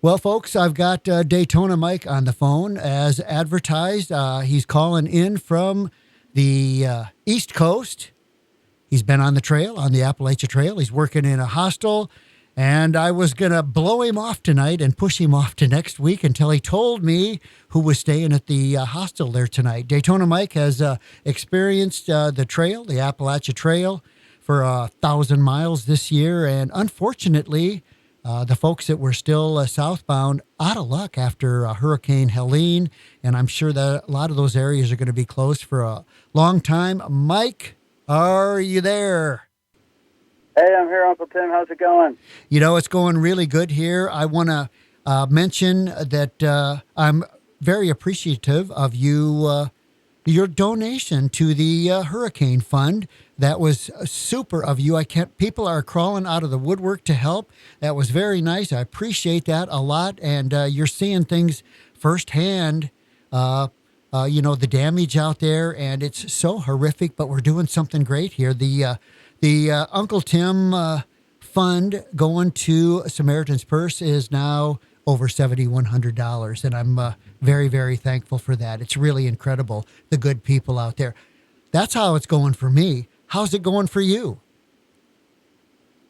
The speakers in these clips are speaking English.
Well, folks, I've got Daytona Mike on the phone as advertised. He's calling in from the East Coast. He's been on the trail, on the Appalachia Trail. He's working in a hostel, and I was going to blow him off tonight and push him off to next week until he told me who was staying at the hostel there tonight. Daytona Mike has experienced the trail, the Appalachia Trail, for 1,000 miles this year, and unfortunately, the folks that were still southbound, out of luck after Hurricane Helene, and I'm sure that a lot of those areas are going to be closed for a long time. Mike, are you there? Hey, I'm here, Uncle Tim. How's it going? You know, it's going really good here. I want to mention that I'm very appreciative of you, your donation to the Hurricane Fund. That was super of you. People are crawling out of the woodwork to help. That was very nice. I appreciate that a lot. And you're seeing things firsthand. The damage out there, and it's so horrific, but we're doing something great here. The Uncle Tim fund going to Samaritan's Purse is now over $7,100, and I'm very, very thankful for that. It's really incredible, the good people out there. That's how it's going for me. How's it going for you?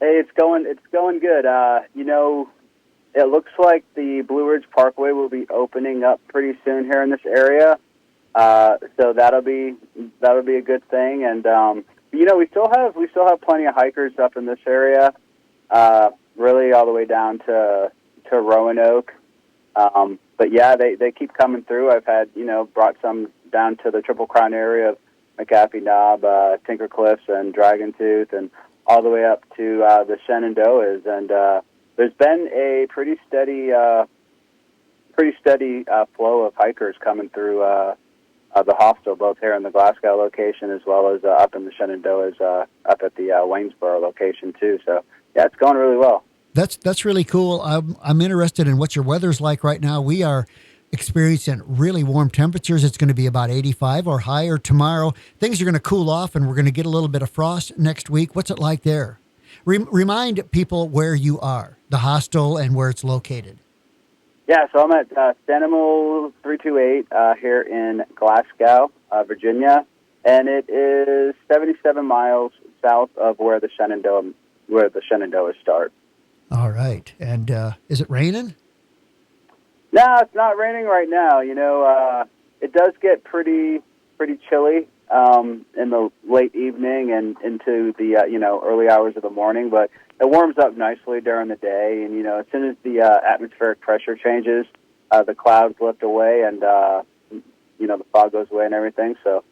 Hey, it's going good. It looks like the Blue Ridge Parkway will be opening up pretty soon here in this area. So that'll be a good thing, and we still have plenty of hikers up in this area, really all the way down to Roanoke. But yeah, they keep coming through. I've had brought some down to the Triple Crown area of McAfee Knob, Tinker Cliffs, and Dragon Tooth, and all the way up to the Shenandoahs, and there's been a pretty steady flow of hikers coming through the hostel, both here in the Glasgow location as well as up in the Shenandoahs, up at the Waynesboro location too. So yeah, it's going really well. That's really cool. I'm interested in what your weather's like right now. We are experiencing really warm temperatures. It's going to be about 85 or higher tomorrow. Things are going to cool off, and we're going to get a little bit of frost next week. What's it like there? Remind people where you are, the hostel, and where it's located. Yeah, so I'm at Stanimal 328 here in Glasgow, Virginia, and it is 77 miles south of where the Shenandoahs start. All right, and is it raining? No, it's not raining right now. It does get pretty chilly in the late evening and into the early hours of the morning, but it warms up nicely during the day. And as soon as the atmospheric pressure changes, the clouds lift away, and the fog goes away and everything. So,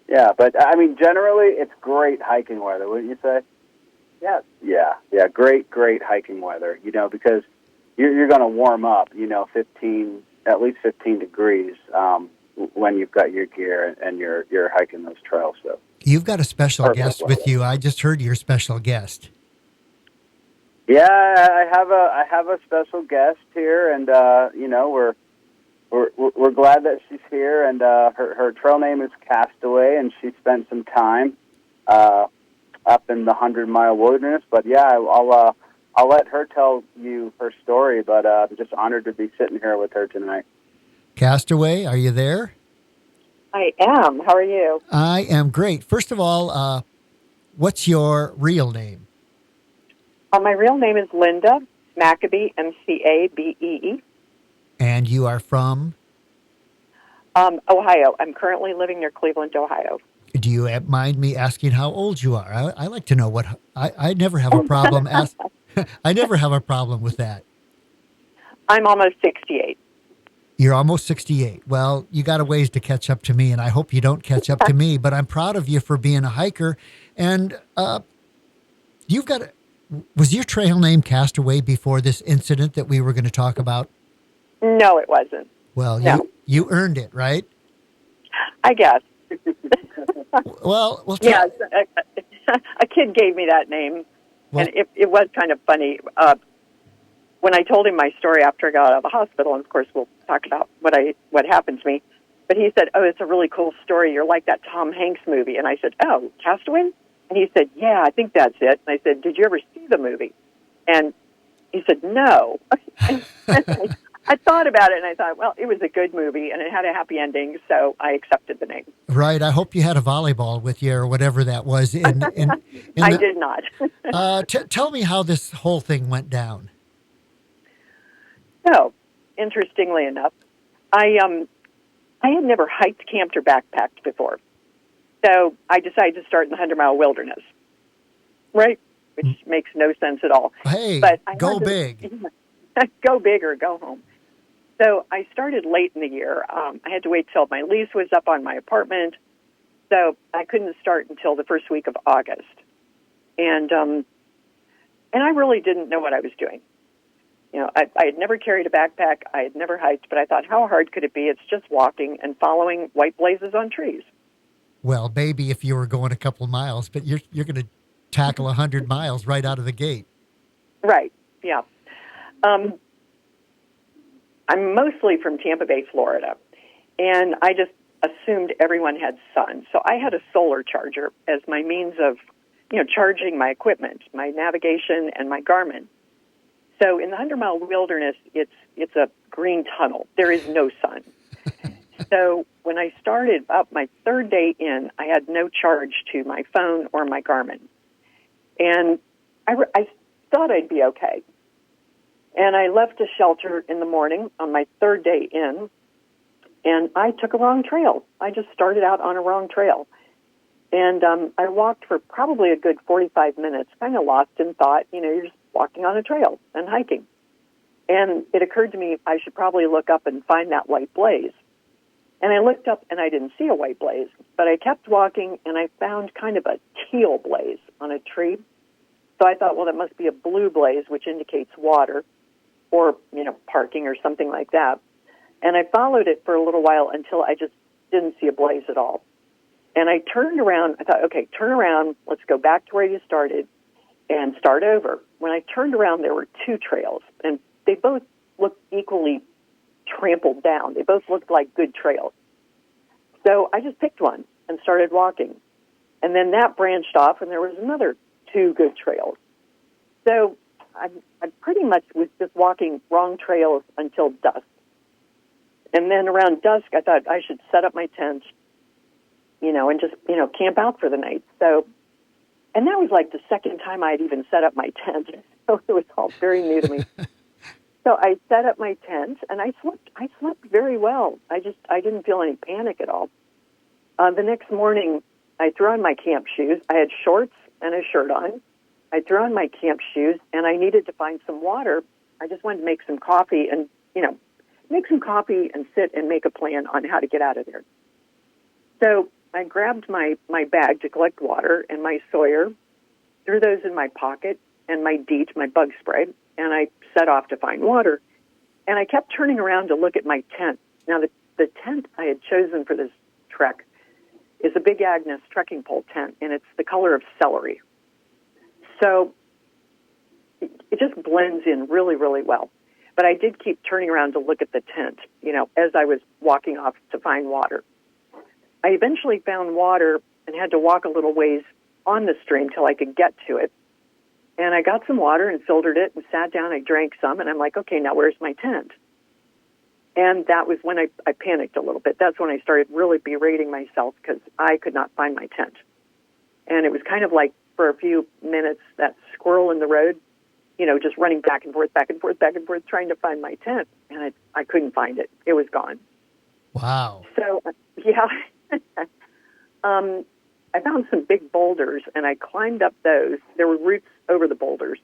yeah. But I mean, generally, it's great hiking weather, wouldn't you say? Yeah. Great hiking weather. Because you're going to warm up, at least 15 degrees when you've got your gear and you're hiking those trails. So you've got a special guest with you. I just heard your special guest. Yeah, I have a special guest here, and we're glad that she's here. And her trail name is Castaway, and she spent some time up in the 100-mile wilderness. But yeah, I'll let her tell you her story, but I'm just honored to be sitting here with her tonight. Castaway, are you there? I am. How are you? I am great. First of all, what's your real name? My real name is Linda Maccabee, Macabee. And you are from? Ohio. I'm currently living near Cleveland, Ohio. Do you mind me asking how old you are? I like to know what... I never have a problem I never have a problem with that. I'm almost 68. You're almost 68. Well, you got a ways to catch up to me, and I hope you don't catch up to me, but I'm proud of you for being a hiker. And you've got... Was your trail name Castaway before this incident that we were going to talk about? No, it wasn't. Well, no. You earned it, right? I guess. Well, yes, a kid gave me that name, and it was kind of funny. When I told him my story after I got out of the hospital, and of course we'll talk about what happened to me, but he said, "Oh, it's a really cool story. You're like that Tom Hanks movie." And I said, "Oh, Castaway?" And he said, "Yeah, I think that's it." And I said, "Did you ever see the movie?" And He said, no. I thought about it, and I thought, well, it was a good movie, and it had a happy ending, so I accepted the name. Right. I hope you had a volleyball with you or whatever that was. I did not. Tell me how this whole thing went down. So, interestingly enough, I had never hiked, camped, or backpacked before. So I decided to start in the 100-mile wilderness, right? Which makes no sense at all. Hey, but go big. Go big or go home. So I started late in the year. I had to wait till my lease was up on my apartment, so I couldn't start until the first week of August. And I really didn't know what I was doing. You know, I had never carried a backpack. I had never hiked, but I thought, how hard could it be? It's just walking and following white blazes on trees. Well, maybe if you were going a couple of miles, but you're going to tackle 100 miles right out of the gate. Right, yeah. I'm mostly from Tampa Bay, Florida, and I just assumed everyone had sun. So I had a solar charger as my means of, charging my equipment, my navigation, and my Garmin. So in the 100-mile wilderness, it's a green tunnel. There is no sun. So when I started, about my third day in, I had no charge to my phone or my Garmin. And I thought I'd be okay. And I left a shelter in the morning on my third day in, and I took a wrong trail. I just started out on a wrong trail. And I walked for probably a good 45 minutes, kind of lost in thought. You're just walking on a trail and hiking. And it occurred to me I should probably look up and find that white blaze. And I looked up, and I didn't see a white blaze. But I kept walking, and I found kind of a teal blaze on a tree. So I thought, well, that must be a blue blaze, which indicates water or, parking or something like that. And I followed it for a little while until I just didn't see a blaze at all. And I turned around. I thought, okay, turn around. Let's go back to where you started and start over. When I turned around, there were two trails, and they both looked equally trampled down. They both looked like good trails. So I just picked one and started walking. And then that branched off, and there was another two good trails. So I pretty much was just walking wrong trails until dusk. And then around dusk, I thought I should set up my tent, and just, camp out for the night. So, and that was like the second time I'd even set up my tent. So it was all very new to me. So I set up my tent, and I slept very well. I didn't feel any panic at all. The next morning, I threw on my camp shoes. I had shorts and a shirt on. I threw on my camp shoes, and I needed to find some water. I just wanted to make some coffee and, make some coffee and sit and make a plan on how to get out of there. So I grabbed my bag to collect water and my Sawyer, threw those in my pocket, and my DEET, my bug spray, and I set off to find water. And I kept turning around to look at my tent. Now, the tent I had chosen for this trek is a Big Agnes trekking pole tent, and it's the color of celery. So it just blends in really, really well. But I did keep turning around to look at the tent, as I was walking off to find water. I eventually found water and had to walk a little ways on the stream till I could get to it. And I got some water and filtered it and sat down. I drank some, and I'm like, okay, now where's my tent? And that was when I panicked a little bit. That's when I started really berating myself because I could not find my tent. And it was kind of like, for a few minutes, that squirrel in the road, just running back and forth, back and forth, back and forth, trying to find my tent. And I couldn't find it. It was gone. Wow. So, yeah. I found some big boulders, and I climbed up those. There were roots over the boulders.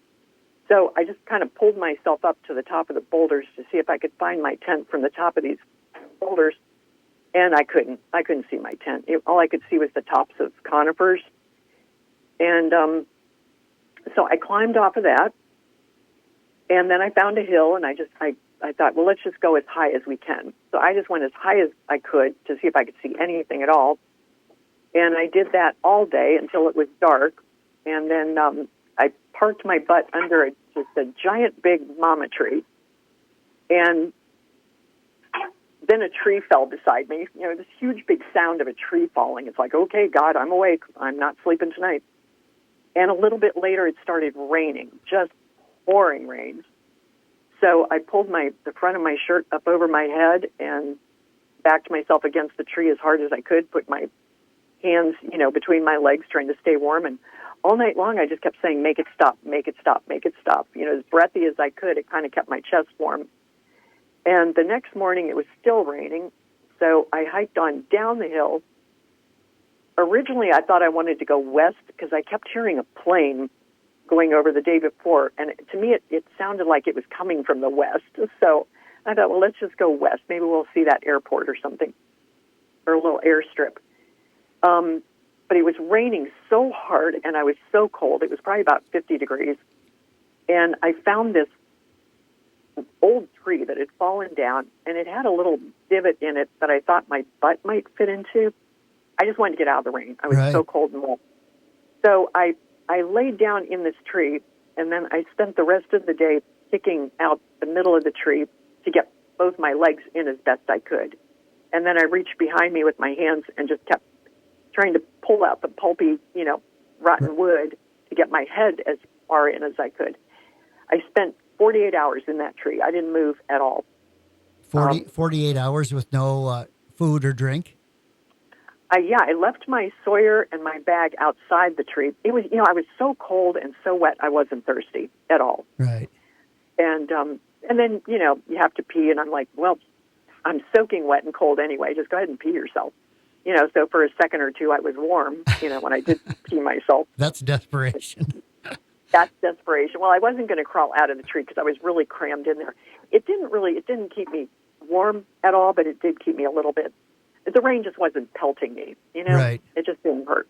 So I just kind of pulled myself up to the top of the boulders to see if I could find my tent from the top of these boulders. And I couldn't. I couldn't see my tent. All I could see was the tops of conifers. And so I climbed off of that. And then I found a hill, and I thought, well, let's just go as high as we can. So I just went as high as I could to see if I could see anything at all. And I did that all day until it was dark. And then I parked my butt under just a giant big mama tree. And then a tree fell beside me. This huge big sound of a tree falling. It's like, okay, God, I'm awake. I'm not sleeping tonight. And a little bit later, it started raining, just pouring rain. So I pulled the front of my shirt up over my head and backed myself against the tree as hard as I could, put my hands, between my legs trying to stay warm. And all night long, I just kept saying, make it stop, make it stop, make it stop. As breathy as I could, it kind of kept my chest warm. And the next morning, it was still raining. So I hiked on down the hill. Originally, I thought I wanted to go west because I kept hearing a plane going over the day before. And to me, it sounded like it was coming from the west. So I thought, well, let's just go west. Maybe we'll see that airport or something, or a little airstrip. But it was raining so hard, and I was so cold. It was probably about 50 degrees. And I found this old tree that had fallen down, and it had a little divot in it that I thought my butt might fit into. I just wanted to get out of the rain. I was so cold and wet. So I laid down in this tree, and then I spent the rest of the day kicking out the middle of the tree to get both my legs in as best I could. And then I reached behind me with my hands and just kept trying to pull out the pulpy, rotten wood to get my head as far in as I could. I spent 48 hours in that tree. I didn't move at all. 48 hours with no food or drink? I left my Sawyer and my bag outside the tree. It was, I was so cold and so wet, I wasn't thirsty at all. Right. And then, you have to pee, and I'm like, well, I'm soaking wet and cold anyway. Just go ahead and pee yourself. So for a second or two, I was warm, when I did pee myself. That's desperation. That's desperation. Well, I wasn't going to crawl out of the tree because I was really crammed in there. It didn't keep me warm at all, but it did keep me a little bit. The rain just wasn't pelting me, Right. It just didn't hurt.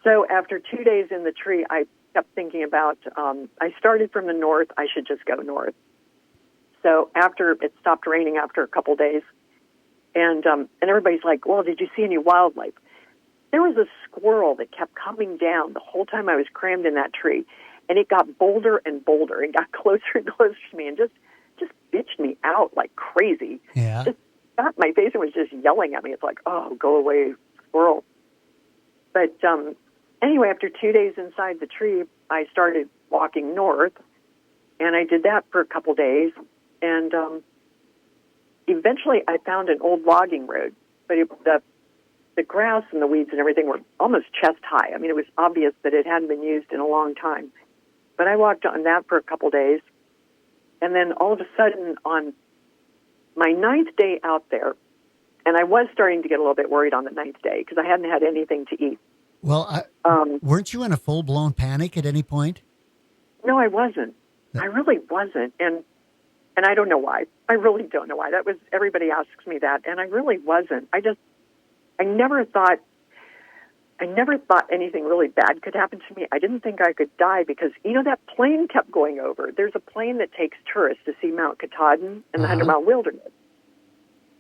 So after 2 days in the tree, I kept thinking about, I started from the north, I should just go north. So after it stopped raining after a couple days, and everybody's like, well, did you see any wildlife? There was a squirrel that kept coming down the whole time I was crammed in that tree, and it got bolder and bolder and got closer and closer to me and just bitched me out like crazy. Yeah. Just got my face and was just yelling at me. It's like, oh, go away, squirrel. But anyway, after 2 days inside the tree, I started walking north, and I did that for a couple days, and eventually I found an old logging road, but the grass and the weeds and everything were almost chest high. I mean, it was obvious that it hadn't been used in a long time. But I walked on that for a couple days, and then all of a sudden on my 9th day out there, and I was starting to get a little bit worried on the 9th day because I hadn't had anything to eat. Well, weren't you in a full-blown panic at any point? No, I wasn't. I really wasn't. And I don't know why. I really don't know why. Everybody asks me that, and I really wasn't. I never thought anything really bad could happen to me. I didn't think I could die because, that plane kept going over. There's a plane that takes tourists to see Mount Katahdin and the 100-mile wilderness.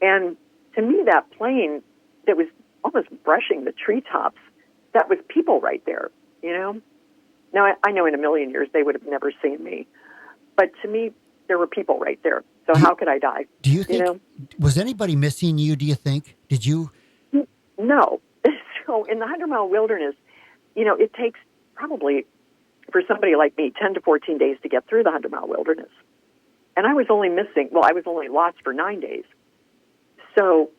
And to me, that plane that was almost brushing the treetops, that was people right there, Now, I know in a million years they would have never seen me. But to me, there were people right there. So how could I die? Do you think, was anybody missing you, do you think? Did you? No. So in the 100-mile wilderness, it takes probably, for somebody like me, 10 to 14 days to get through the 100-mile wilderness. And I was only lost for 9 days. So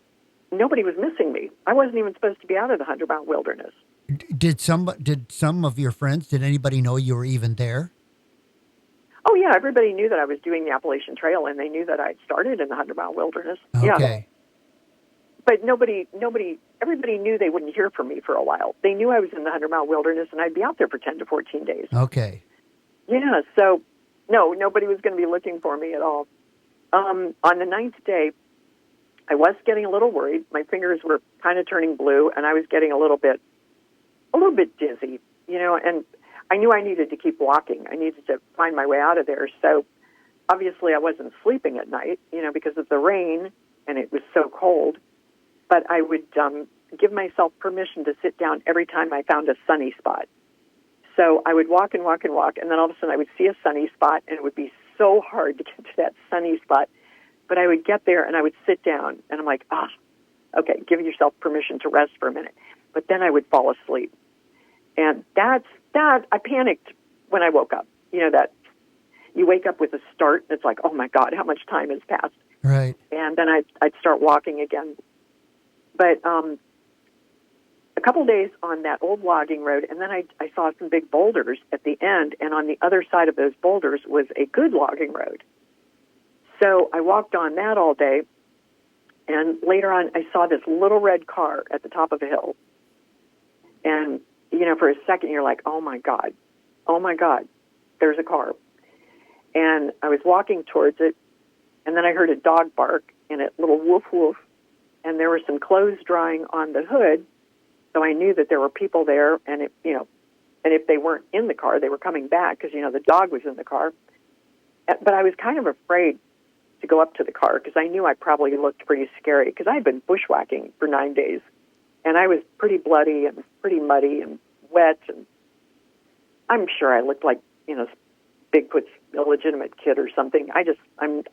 nobody was missing me. I wasn't even supposed to be out of the 100-mile wilderness. Did some of your friends, did anybody know you were even there? Oh, yeah. Everybody knew that I was doing the Appalachian Trail, and they knew that I'd started in the 100-mile wilderness. Okay. Yeah. But everybody knew they wouldn't hear from me for a while. They knew I was in the 100-mile wilderness, and I'd be out there for 10 to 14 days. Okay. Yeah, so, no, nobody was going to be looking for me at all. On the 9th day, I was getting a little worried. My fingers were kind of turning blue, and I was getting a little bit dizzy, and I knew I needed to keep walking. I needed to find my way out of there. So obviously I wasn't sleeping at night, because of the rain, and it was so cold. But I would give myself permission to sit down every time I found a sunny spot. So I would walk and walk and walk, and then all of a sudden I would see a sunny spot, and it would be so hard to get to that sunny spot. But I would get there, and I would sit down, and I'm like, okay, give yourself permission to rest for a minute. But then I would fall asleep. And I panicked when I woke up. you wake up with a start. It's like, oh my God, how much time has passed? Right. And then I'd start walking again. But a couple days on that old logging road, and then I saw some big boulders at the end, and on the other side of those boulders was a good logging road. So I walked on that all day, and later on I saw this little red car at the top of a hill. And, for a second you're like, oh my God, there's a car. And I was walking towards it, and then I heard a dog bark and a little woof woof, and there were some clothes drying on the hood. So I knew that there were people there, and and if they weren't in the car, they were coming back because the dog was in the car. But I was kind of afraid to go up to the car because I knew I probably looked pretty scary because I had been bushwhacking for 9 days, and I was pretty bloody and pretty muddy and wet, and I'm sure I looked like Bigfoot's illegitimate kid or something. I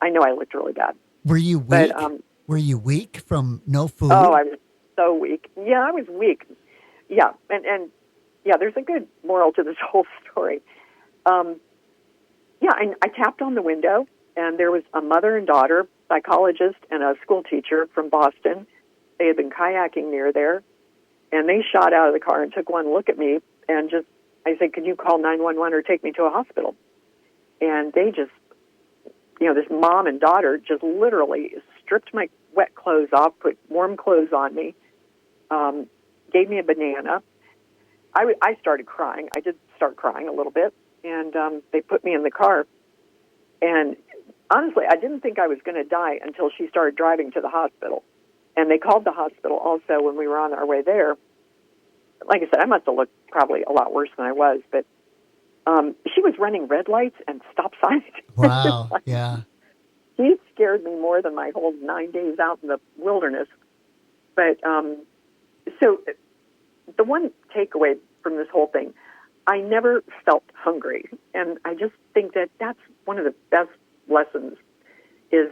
know I looked really bad. Were you weak? Were you weak from no food? Oh, I was so weak. Yeah, I was weak. Yeah, and yeah, there's a good moral to this whole story. Yeah, I tapped on the window, and there was a mother and daughter, psychologist, and a school teacher from Boston. They had been kayaking near there, and they shot out of the car and took one look at me, and I said, could you call 911 or take me to a hospital? And they just, this mom and daughter just literally stripped my wet clothes off, put warm clothes on me, gave me a banana. I started crying. I did start crying a little bit, and they put me in the car. And honestly, I didn't think I was going to die until she started driving to the hospital. And they called the hospital also when we were on our way there. Like I said, I must have looked probably a lot worse than I was, but she was running red lights and stop signs. Wow, yeah. She scared me more than my whole 9 days out in the wilderness. But so the one takeaway from this whole thing, I never felt hungry. And I just think that that's one of the best lessons is,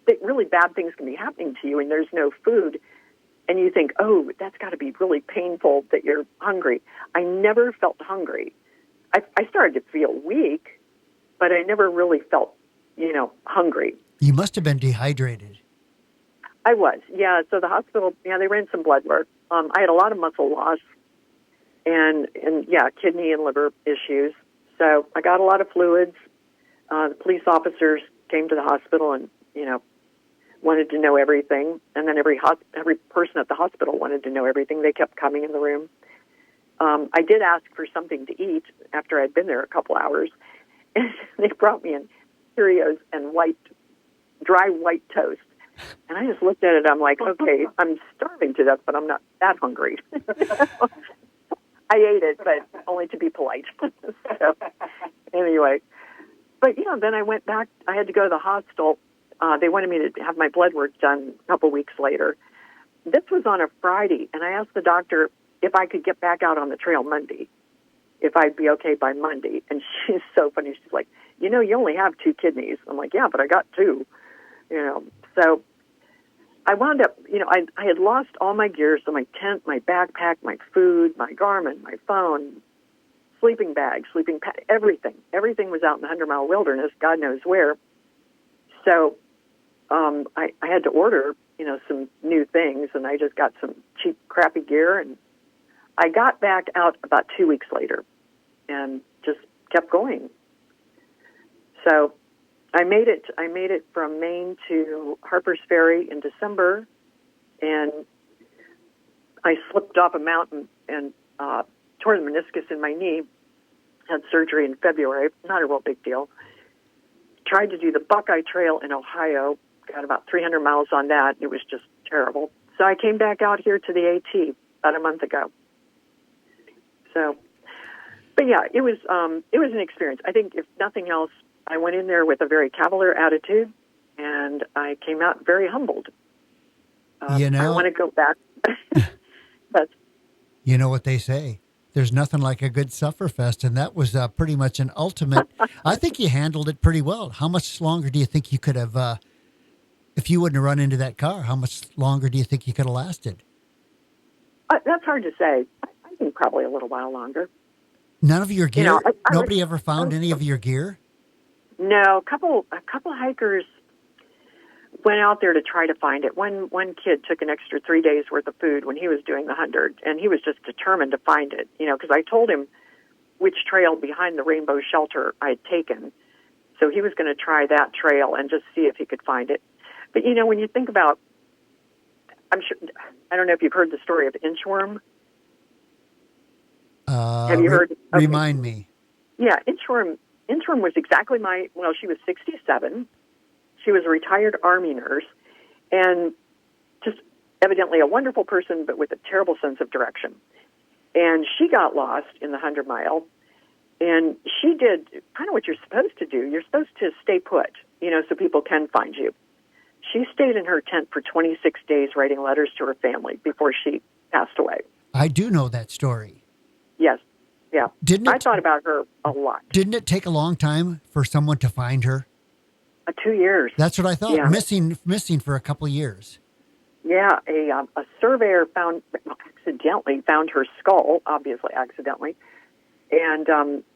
that really bad things can be happening to you and there's no food. And you think, oh, that's got to be really painful that you're hungry. I never felt hungry. I started to feel weak, but I never really felt, hungry. You must have been dehydrated. I was, yeah. So the hospital, they ran some blood work. I had a lot of muscle loss and kidney and liver issues. So I got a lot of fluids. The police officers came to the hospital and, wanted to know everything. And then every person at the hospital wanted to know everything. They kept coming in the room. I did ask for something to eat after I'd been there a couple hours. And they brought me in Cheerios and dry white toast. And I just looked at it. I'm like, okay, I'm starving to death, but I'm not that hungry. I ate it, but only to be polite. So, anyway. But, then I went back. I had to go to the hospital. They wanted me to have my blood work done a couple weeks later. This was on a Friday, and I asked the doctor if I could get back out on the trail Monday, if I'd be okay by Monday. And she's so funny. She's like, you only have 2 kidneys. I'm like, yeah, but I got 2, So I wound up, I had lost all my gear, so my tent, my backpack, my food, my Garmin, my phone, sleeping bag, sleeping pad, everything. Everything was out in the 100-mile wilderness, God knows where. So I had to order, some new things, and I just got some cheap, crappy gear, and I got back out about 2 weeks later and just kept going. So I made it from Maine to Harper's Ferry in December, and I slipped off a mountain and tore the meniscus in my knee, had surgery in February, not a real big deal. Tried to do the Buckeye Trail in Ohio, got about 300 miles on that. It was just terrible. So I came back out here to the AT about a month ago. So, but yeah, it was an experience. I think if nothing else, I went in there with a very cavalier attitude, and I came out very humbled. I want to go back. But you know what they say. There's nothing like a good sufferfest, and that was pretty much an ultimate. I think you handled it pretty well. How much longer do you think you could have, if you wouldn't have run into that car, how much longer do you think you could have lasted? That's hard to say. I think probably a little while longer. None of your gear? You know, Nobody ever found any of your gear? No, a couple hikers went out there to try to find it. One kid took an extra 3 days worth of food when he was doing the 100, and he was just determined to find it. You know, because I told him which trail behind the Rainbow Shelter I had taken, so he was going to try that trail and just see if he could find it. But you know, when you think about, I don't know if you've heard the story of Inchworm. Have you heard? Okay. Remind me. Yeah, Inchworm was exactly she was 67. She was a retired Army nurse and just evidently a wonderful person, but with a terrible sense of direction. And she got lost in the 100-mile, and she did kind of what you're supposed to do. You're supposed to stay put, you know, so people can find you. She stayed in her tent for 26 days writing letters to her family before she passed away. I do know that story. Yes. Yeah. I thought about her a lot. Didn't it take a long time for someone to find her? 2 years. That's what I thought. Yeah. Missing for a couple of years. Yeah, a surveyor accidentally found her skull, obviously accidentally, and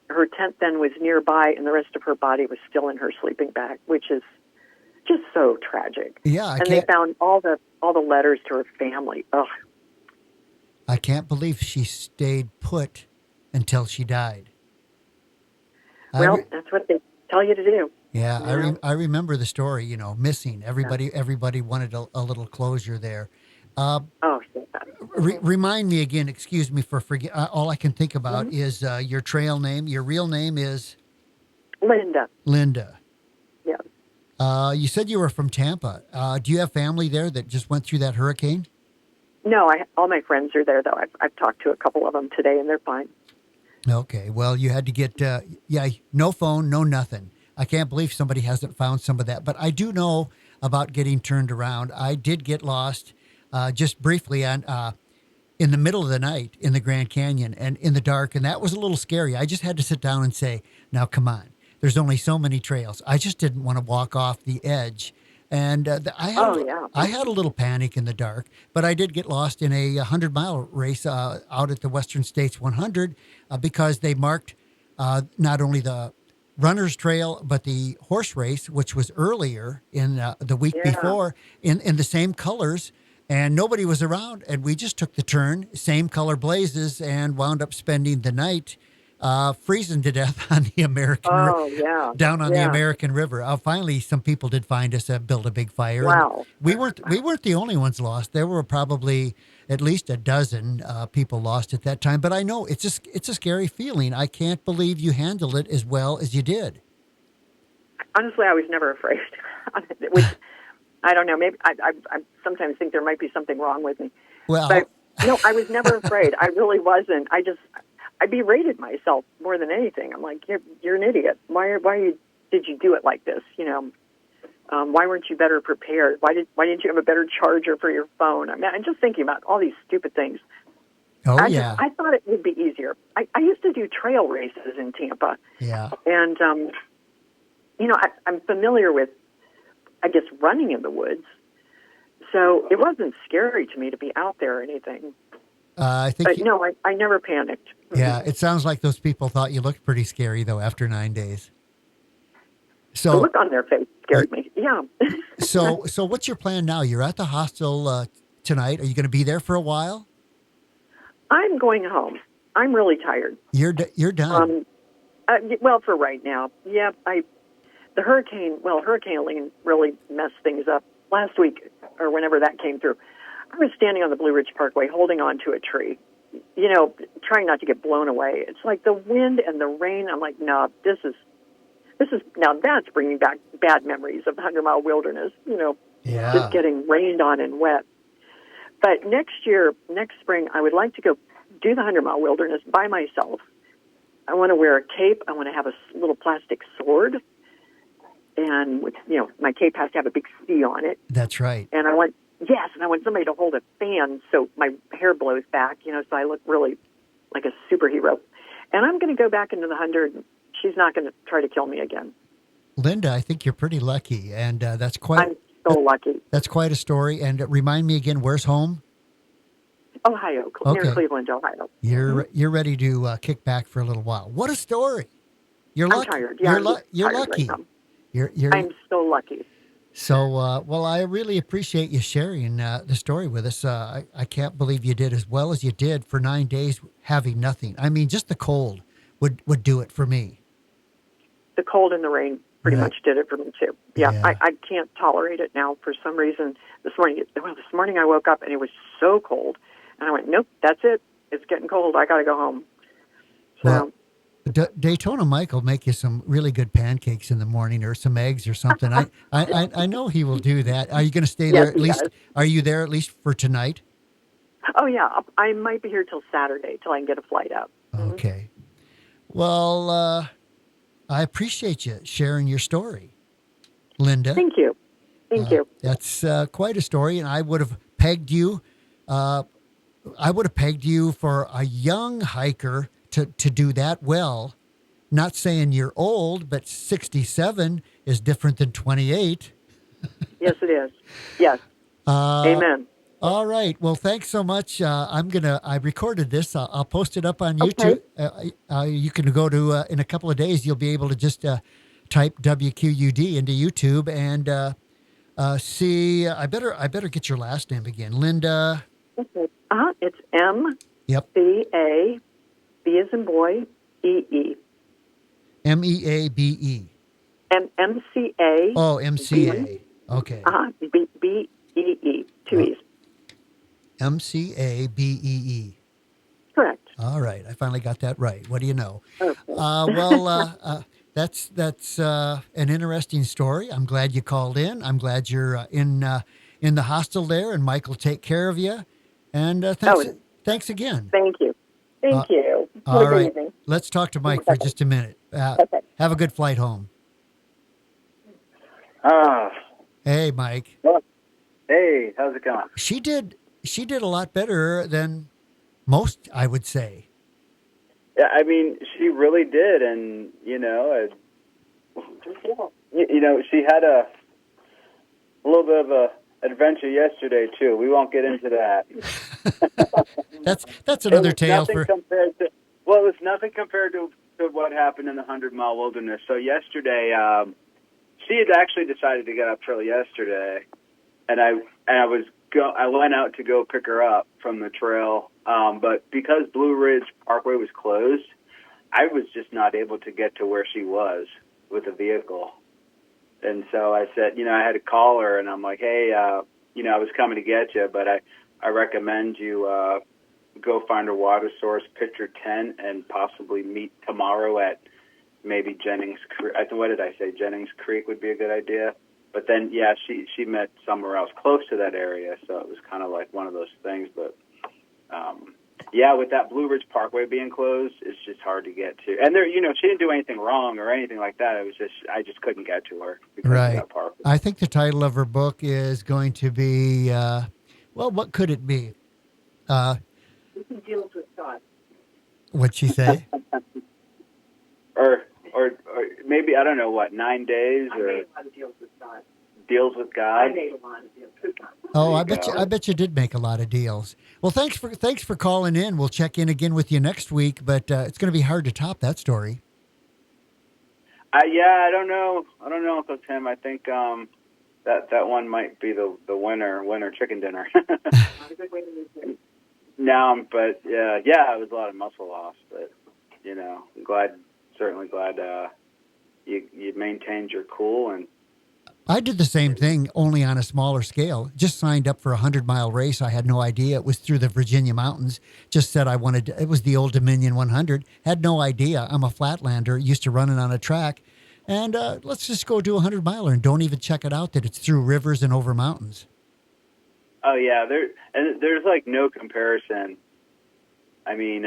her tent then was nearby, and the rest of her body was still in her sleeping bag, which is just so tragic. Yeah, they found all the letters to her family. Ugh. I can't believe she stayed put until she died. Well, that's what they tell you to do. Yeah, I remember the story, you know, missing. Everybody wanted a little closure there. Remind me again, excuse me for forget. All I can think about is your trail name. Your real name is? Linda. Linda. Yeah. You said you were from Tampa. Do you have family there that just went through that hurricane? No, all my friends are there, though. I've talked to a couple of them today, and they're fine. Okay, well, you had to get, no phone, no nothing. I can't believe somebody hasn't found some of that. But I do know about getting turned around. I did get lost just briefly in the middle of the night in the Grand Canyon and in the dark, and that was a little scary. I just had to sit down and say, now, come on. There's only so many trails. I just didn't want to walk off the edge. And I had a little panic in the dark, but I did get lost in a 100-mile race out at the Western States 100 because they marked not only the runner's trail, but the horse race, which was earlier in the week before, in the same colors, and nobody was around. And we just took the turn, same color blazes, and wound up spending the night freezing to death on the American down on the American River. Finally, some people did find us, build a big fire. Wow. We weren't the only ones lost. There were probably at least a dozen people lost at that time. But I know it's a scary feeling. I can't believe you handled it as well as you did. Honestly, I was never afraid. Which, I don't know. Maybe I sometimes think there might be something wrong with me. Well, but no, I was never afraid. I really wasn't. I berated myself more than anything. I'm like, you're an idiot. Why did you do it like this? You know, why weren't you better prepared? Why didn't you have a better charger for your phone? I mean, I'm just thinking about all these stupid things. I thought it would be easier. I used to do trail races in Tampa. Yeah. And, you know, I'm familiar with, I guess, running in the woods. So it wasn't scary to me to be out there or anything. I never panicked. Yeah, it sounds like those people thought you looked pretty scary, though, after 9 days. So the look on their face scared me. Yeah. So what's your plan now? You're at the hostel tonight. Are you going to be there for a while? I'm going home. I'm really tired. You're done. Well, for right now. Yeah, Hurricane Helene really messed things up last week or whenever that came through. I was standing on the Blue Ridge Parkway holding on to a tree, you know, trying not to get blown away. It's like the wind and the rain. I'm like, no, this is now that's bringing back bad memories of the 100-mile wilderness, you know, just getting rained on and wet. But next spring, I would like to go do the 100-mile wilderness by myself. I want to wear a cape. I want to have a little plastic sword. And, you know, my cape has to have a big C on it. That's right. And I want somebody to hold a fan so my hair blows back, you know, so I look really like a superhero. And I'm going to go back into the 100. She's not going to try to kill me again. Linda, I think you're pretty lucky, and I'm so lucky. That's quite a story. And remind me again, where's home? Ohio, near Okay. Cleveland, Ohio. You're ready to kick back for a little while. What a story! You're I'm lucky. tired. Yeah, I'm just You're tired lucky. right now. You're I'm so lucky. so well. I really appreciate you sharing the story with us. I can't believe you did as well as you did for 9 days having nothing. I mean, just the cold would do it for me. The cold and the rain pretty Right. much did it for me too. Yeah, Yeah. I can't tolerate it now for some reason. This morning I woke up and it was so cold, and I went, nope, that's it. It's getting cold. I got to go home. So. Well, Daytona Mike will make you some really good pancakes in the morning, or some eggs or something. I know he will do that. Are you going to stay Yes, there at he least? does. Are you there at least for tonight? Oh, yeah. I might be here till Saturday, till I can get a flight out. Mhm. Okay. Well, I appreciate you sharing your story, Linda. Thank you. Thank you. That's quite a story, and I would have pegged you. I would have pegged you for a young hiker to do that well. Not saying you're old, but 67 is different than 28. Yes, it is. Yes. Amen. All right. Well, thanks so much. I recorded this. I'll post it up on Okay. YouTube. You can go to, in a couple of days, you'll be able to just type WQUD into YouTube and see. I better get your last name again. Linda. Okay. It's Yep. MCA, B as in boy, EE. MEABE. MCA. Oh, MCA. Okay. BEE. Two E's. MCABEE. Correct. All right. I finally got that right. What do you know? Okay. That's an interesting story. I'm glad you called in. I'm glad you're in the hostel there, and Mike will take care of you. And thanks again. Thank you. Thank you. Have a All good right. evening. Let's talk to Mike for just a minute. Okay. Have a good flight home. Hey, Mike. Hey, how's it going? She did a lot better than most, I would say. Yeah, I mean, she really did, and she had a little bit of a adventure yesterday too. We won't get into that. That's another tale It was nothing compared to what happened in the 100-mile wilderness. So yesterday, she had actually decided to get up trail yesterday, and I went out to go pick her up from the trail, but because Blue Ridge Parkway was closed, I was just not able to get to where she was with the vehicle. And so I said, I had to call her, and I'm like, hey, I was coming to get you, but I recommend you go find a water source, pitch your tent, and possibly meet tomorrow at maybe Jennings Creek. What did I say? Jennings Creek would be a good idea. But then, yeah, she met somewhere else close to that area, so it was kind of like one of those things. But, yeah, with that Blue Ridge Parkway being closed, it's just hard to get to. And there, she didn't do anything wrong or anything like that. It was just I just couldn't get to her because of that parkway. I think the title of her book is going to be, what could it be? Deals with God. What'd she say? or maybe, I don't know, 9 days? I made a lot of deals with God. Deals with God? I made a lot of deals with God. Oh, I bet you did make a lot of deals. Well, thanks for calling in. We'll check in again with you next week, but it's going to be hard to top that story. Yeah, I don't know. Uncle Tim. I think that one might be the winner chicken dinner. Not a good way to lose weight. No, but yeah, it was a lot of muscle loss. But I'm certainly glad you maintained your cool. And I did the same thing, only on a smaller scale. Just signed up for a 100-mile race. I had no idea it was through the Virginia mountains. Just said it was the Old Dominion 100. Had no idea. I'm a flatlander, used to running on a track. And let's just go do a 100-miler and don't even check it out that it's through rivers and over mountains. Oh yeah, there's like no comparison. I mean,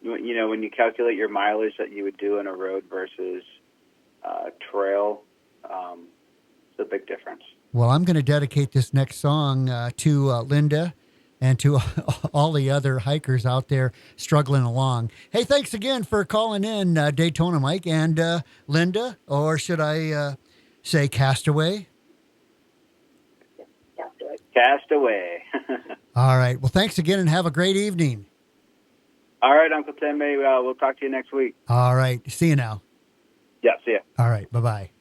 when you calculate your mileage that you would do in a road versus trail, it's a big difference. Well, I'm going to dedicate this next song to Linda and to all the other hikers out there struggling along. Hey, thanks again for calling in, Daytona Mike and Linda, or should I say Castaway? Castaway. Cast away. All right. Well, thanks again and have a great evening. All right, Uncle Tim. We'll talk to you next week. All right. See you now. Yeah, see ya. All right. Bye-bye.